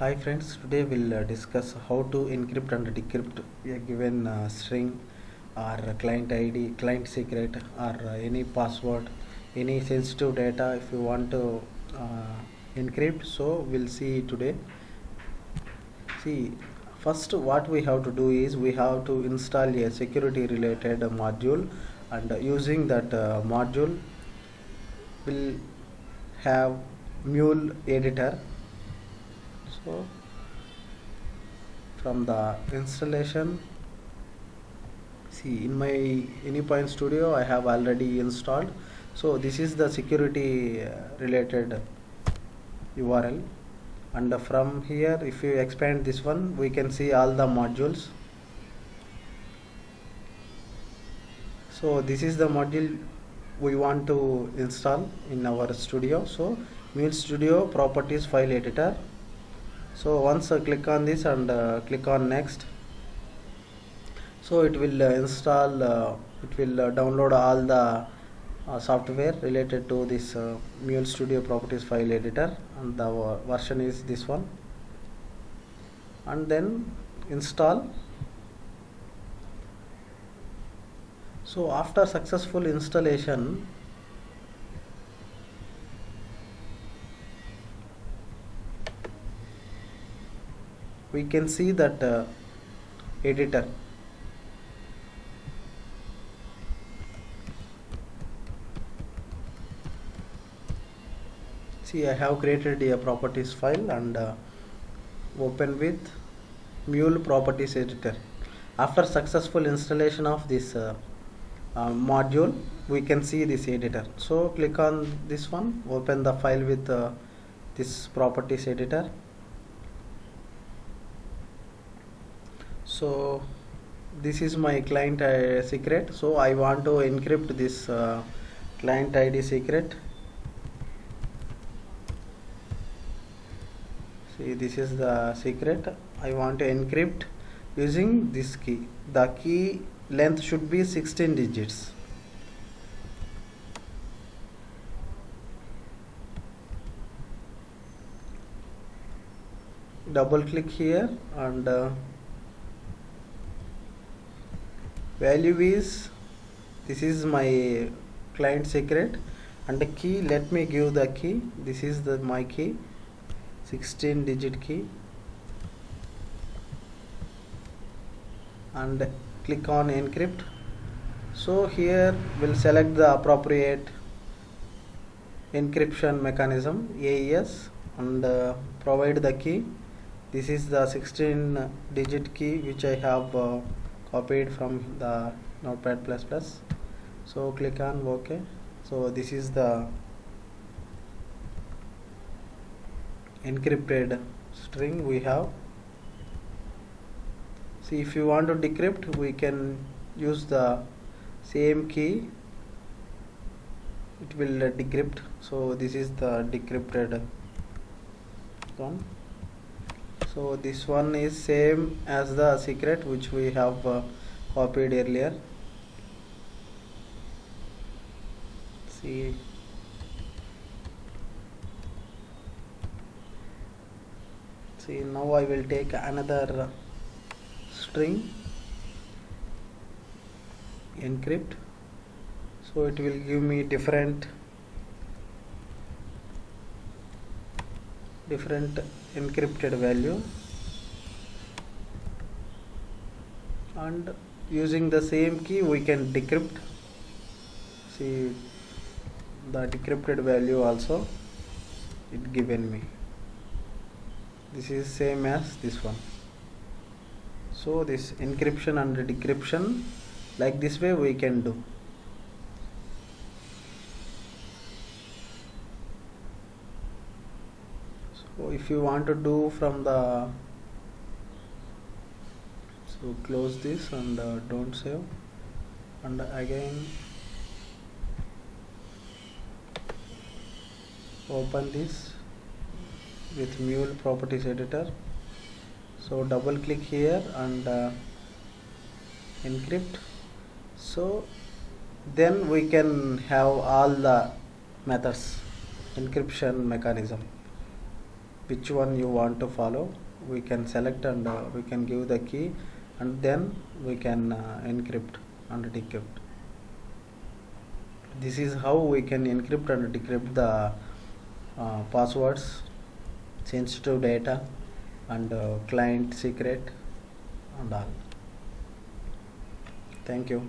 Hi friends, today we'll discuss how to encrypt and decrypt a given string or a client ID, client secret or any password, any sensitive data if you want to encrypt. So we'll see today. See, first what we have to do is we have to install a security related module, and using that module will have mule editor. So from the installation, see, in my Anypoint Studio I have already installed. So this is the security related URL, and from here if you expand this one we can see all the modules. So this is the module we want to install in our studio. So Mule Studio properties file editor. So once I click on this and click on next, so it will download all the software related to this Mule Studio properties file editor, and the version is this one, and then install. So after successful installation, we can see that editor. See, I have created a properties file and open with Mule properties editor. After successful installation of this module, we can see this editor. So click on this one, open the file with this properties editor. So this is my client secret. So I want to encrypt this client ID secret. See, this is the secret. I want to encrypt using this key. The key length should be 16 digits. Double click here, and value is, this is my client secret, and the key, let me give the key. This is my key, 16 digit key, and click on encrypt. So here we'll select the appropriate encryption mechanism, AES, and provide the key. This is the 16 digit key which I have copied from the Notepad++. So click on OK. So this is the encrypted string we have. See, if you want to decrypt, we can use the same key, it will decrypt. So this is the decrypted one. So this one is same as the secret which we have copied earlier. See, now I will take another string, encrypt. So it will give me different encrypted value, and using the same key we can decrypt. See, the decrypted value also it given me. This is same as this one. So this encryption and decryption, like this way we can do. So if you want to do from the, so close this and don't save, and again open this with Mule properties editor. So double click here and encrypt. So then we can have all the methods, encryption mechanism which one you want to follow. We can select and we can give the key, and then we can encrypt and decrypt. This is how we can encrypt and decrypt the passwords, sensitive data, and client secret and all. Thank you.